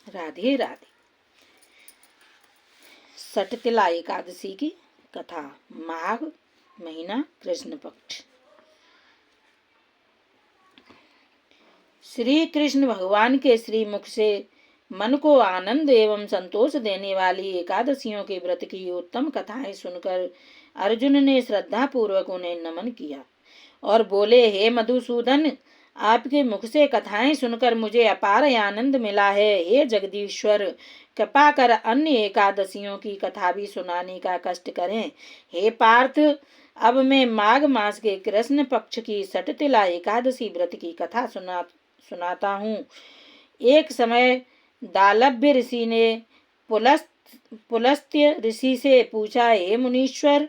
राधे राधे। सटतिला एकादशी की कथा। माघ महीना, कृष्ण पक्ष। श्री कृष्ण भगवान के श्री मुख से मन को आनंद एवं संतोष देने वाली एकादशियों के व्रत की उत्तम कथाएं सुनकर अर्जुन ने श्रद्धा पूर्वक उन्हें नमन किया और बोले, हे मधुसूदन, आपके मुख से कथाएं सुनकर मुझे अपार आनंद मिला है। हे जगदीश्वर, कृपा कर अन्य एकादशियों की कथा भी सुनाने का कष्ट करें। हे पार्थ, अब मैं माघ मास के कृष्ण पक्ष की सटतिला एकादशी व्रत की कथा सुनाता हूँ। एक समय दालभ्य ऋषि ने पुलस्त्य ऋषि से पूछा, हे मुनीश्वर,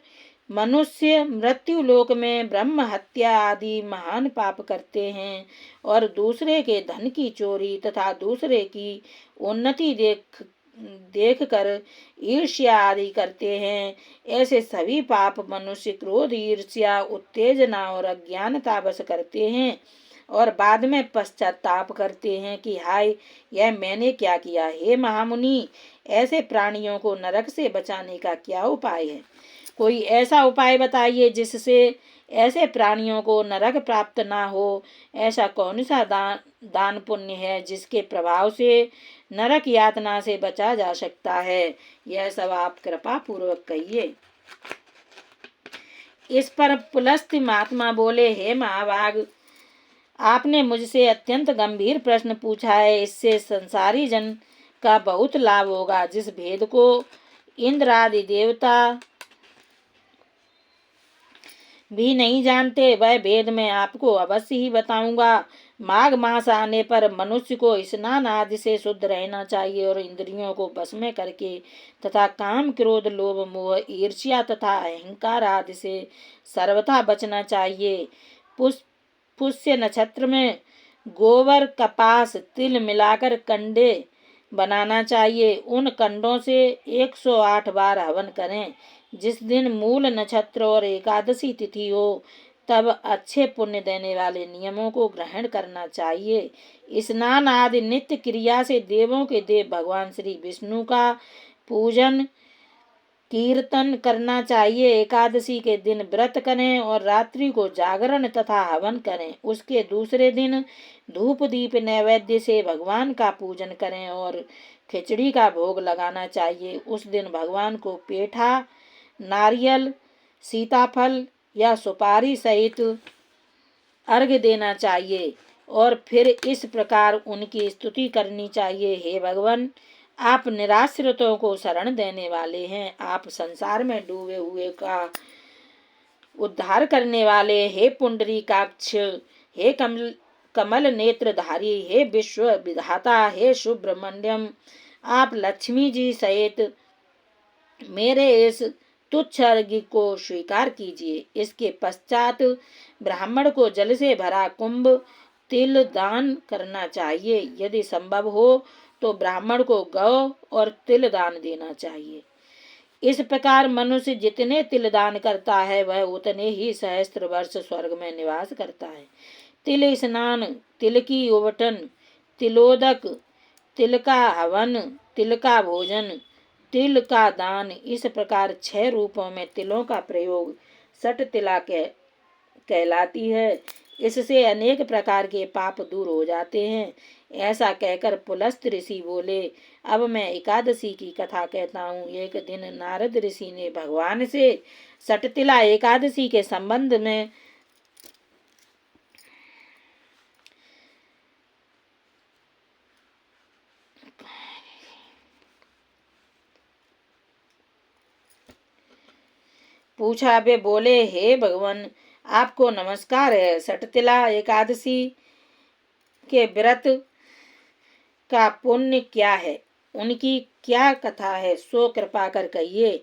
मनुष्य मृत्यु लोक में ब्रह्म हत्या आदि महान पाप करते हैं और दूसरे के धन की चोरी तथा दूसरे की उन्नति देख कर ईर्ष्या आदि करते हैं। ऐसे सभी पाप मनुष्य क्रोध, ईर्ष्या, उत्तेजना और अज्ञानता वश करते हैं और बाद में पश्चाताप करते हैं कि हाय, यह मैंने क्या किया। हे महामुनि, ऐसे प्राणियों को नरक से बचाने का क्या उपाय है? कोई ऐसा उपाय बताइए जिससे ऐसे प्राणियों को नरक प्राप्त ना हो। ऐसा कौन सा दान पुण्य है जिसके प्रभाव से नरक यातना से बचा जा सकता है? यह सब आप कृपा पूर्वक कहिए। इस पर पुलस्त्य महात्मा बोले, हे महाभाग, आपने मुझसे अत्यंत गंभीर प्रश्न पूछा है। इससे संसारी जन का बहुत लाभ होगा। जिस भेद को इंद्र आदि देवता भी नहीं जानते, वह भेद मैं आपको अवश्य ही बताऊंगा। माघ मास आने पर मनुष्य को स्नान आदि से शुद्ध रहना चाहिए और इंद्रियों को वश में करके तथा काम, क्रोध, लोभ, मोह, ईर्ष्या तथा अहंकार आदि से सर्वथा बचना चाहिए। पुष्य नक्षत्र में गोबर, कपास, तिल मिलाकर कंडे बनाना चाहिए। उन कंडों से 108 बार हवन करें। जिस दिन मूल नक्षत्र और एकादशी तिथि हो तब अच्छे पुण्य देने वाले नियमों को ग्रहण करना चाहिए। स्नान आदि नित्य क्रिया से देवों के देव भगवान श्री विष्णु का पूजन कीर्तन करना चाहिए। एकादशी के दिन व्रत करें और रात्रि को जागरण तथा हवन करें। उसके दूसरे दिन धूप दीप नैवेद्य से भगवान का पूजन करें और खिचड़ी का भोग लगाना चाहिए। उस दिन भगवान को पेठा, नारियल, सीताफल या सुपारी सहित अर्घ्य देना चाहिए और फिर इस प्रकार उनकी स्तुति करनी चाहिए, हे भगवान, आप निराश्रितों को शरण देने वाले हैं। आप संसार में डूबे हुए का उद्धार करने वाले, हे पुंडरीकाक्ष, हे कमल नेत्रधारी, हे विश्व विधाता, हे सुब्रमण्यम, आप लक्ष्मी जी सहित मेरे इस तुच्छ अर्घ्य को स्वीकार कीजिए। इसके पश्चात ब्राह्मण को जल से भरा कुंभ तिल दान करना चाहिए। यदि संभव हो तो ब्राह्मण को गौ और तिल दान देना चाहिए। इस प्रकार मनुष्य जितने तिल दान करता है वह उतने ही सहस्त्र वर्ष स्वर्ग में निवास करता है। तिल स्नान, तिल की उबटन, तिलोदक, तिल का हवन, तिल का भोजन, तिल का दान, इस प्रकार 6 रूपों में तिलों का प्रयोग सटतिला कहलाती है। इससे अनेक प्रकार के पाप दूर हो जाते हैं। ऐसा कहकर पुलस्त ऋषि बोले, अब मैं एकादशी की कथा कहता हूँ। एक दिन नारद ऋषि ने भगवान से सटतिला एकादशी के संबंध में पूछा। वे बोले, हे भगवान, आपको नमस्कार है। सटतिला एकादशी के व्रत का पुण्य क्या है, उनकी क्या कथा है, सो कृपा कर कहिए।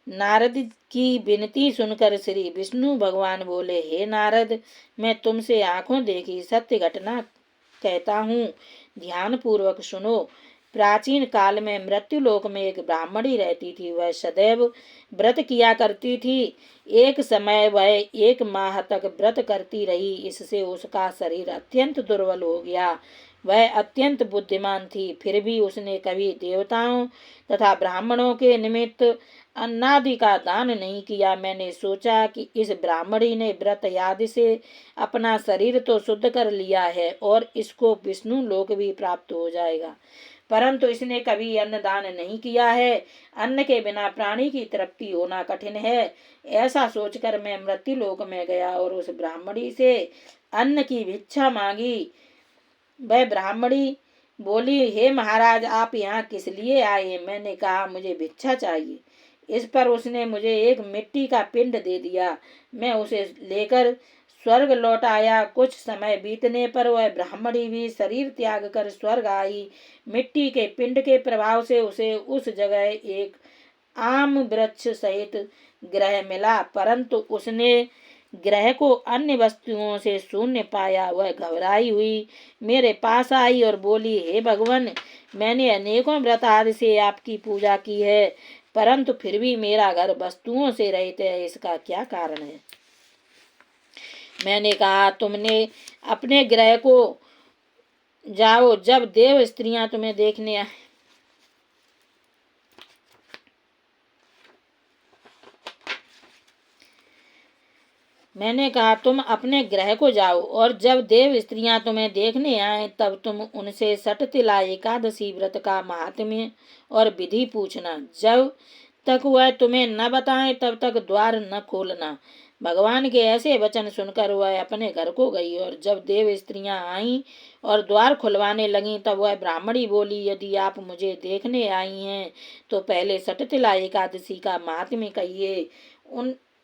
नारद की विनती सुनकर श्री विष्णु भगवान बोले, हे नारद, मैं तुमसे आंखों देखी सत्य घटना कहता हूँ, ध्यान पूर्वक सुनो। प्राचीन काल में मृत्युलोक में एक ब्राह्मणी रहती थी। वह सदैव व्रत किया करती थी। एक समय वह 1 माह तक व्रत करती रही। इससे उसका शरीर अत्यंत दुर्बल हो गया। वह अत्यंत बुद्धिमान थी, फिर भी उसने कभी देवताओं तथा ब्राह्मणों के निमित्त अन्नादि का दान नहीं किया। मैंने सोचा कि इस ब्राह्मणी ने व्रत आदि से अपना शरीर तो शुद्ध कर लिया है और इसको विष्णु लोक भी प्राप्त हो जाएगा, परंतु इसने कभी अन्न दान नहीं किया है। अन्न के बिना प्राणी की तृप्ति होना कठिन है। ऐसा सोचकर मैं मृत्यु लोक में गया और उस ब्राह्मणी से अन्न की भिक्षा मांगी। वह ब्राह्मणी बोली, हे महाराज, आप यहाँ किस लिए आए? मैंने कहा, मुझे भिक्षा चाहिए। इस पर उसने मुझे एक मिट्टी का पिंड दे दिया। मैं उसे लेकर स्वर्ग लौट आया। कुछ समय बीतने पर वह ब्राह्मणी भी शरीर त्याग कर स्वर्ग आई। मिट्टी के पिंड के प्रभाव से उसे उस जगह एक आम वृक्ष सहित ग्रह मिला, परंतु उसने ग्रह को अन्य वस्तुओं से शून्य पाया। वह घबराई हुई मेरे पास आई और बोली, हे भगवान, मैंने अनेकों व्रत आदि से आपकी पूजा की है, परंतु फिर भी मेरा घर वस्तुओं से रहित है, इसका क्या कारण है? मैंने कहा, तुमने अपने ग्रह को जाओ, जब देव स्त्रियां तुम्हें देखने आए मैंने कहा, तुम अपने ग्रह को जाओ और जब देव स्त्रियां तुम्हें देखने आए तब तुम उनसे सटतिला एकादशी व्रत का महात्म्य और विधि पूछना। जब तक वह तुम्हें न बताए तब तक द्वार न खोलना। भगवान के ऐसे वचन सुनकर वह अपने घर को गई और जब देव स्त्रियां आईं और द्वार खुलवाने लगीं तब वह ब्राह्मणी बोली, यदि आप मुझे देखने आई हैं तो पहले सटतिला एकादशी का महात्म्य कहिए।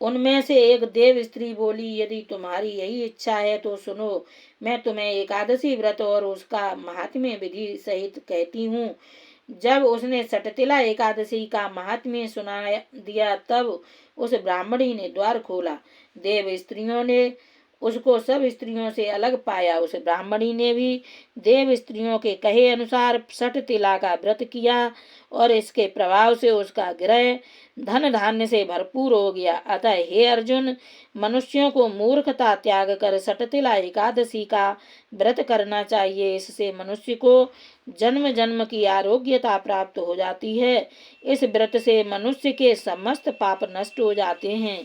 उनमें से एक देव स्त्री बोली, यदि तुम्हारी यही इच्छा है तो सुनो, मैं तुम्हें एकादशी व्रत और उसका महात्म्य विधि सहित कहती हूँ। जब उसने सटतिला एकादशी का महात्म्य सुना दिया तब उस ब्राह्मणी ने द्वार खोला। देव स्त्रियों ने उसको सब स्त्रियों से अलग पाया। उस ब्राह्मणी ने भी देव स्त्रियों के कहे अनुसार सटतिला का व्रत किया और इसके प्रभाव से उसका गृह धन धान्य से भरपूर हो गया। अतः हे अर्जुन, मनुष्यों को मूर्खता त्याग कर सटतिला एकादशी का व्रत करना चाहिए। इससे मनुष्य को जन्म जन्म की आरोग्यता प्राप्त हो जाती है। इस व्रत से मनुष्य के समस्त पाप नष्ट हो जाते हैं।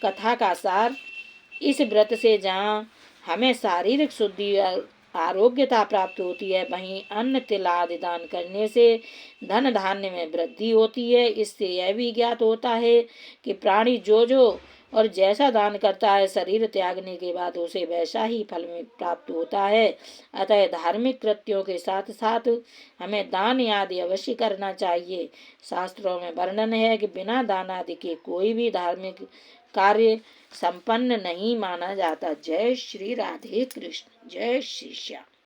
कथा का सार, इस व्रत से जहाँ हमें शारीरिक शुद्धि और आरोग्यता प्राप्त होती है, वहीं अन्न तिल आदि दान करने से धन धान्य में वृद्धि होती है। इससे यह भी ज्ञात होता है कि प्राणी जो और जैसा दान करता है, शरीर त्यागने के बाद उसे वैसा ही फल में प्राप्त होता है। अतः धार्मिक कृत्यों के साथ साथ हमें दान आदि अवश्य करना चाहिए। शास्त्रों में वर्णन है कि बिना दान आदि के कोई भी धार्मिक कार्य संपन्न नहीं माना जाता। जय श्री राधे कृष्ण, जय श्री श्याम।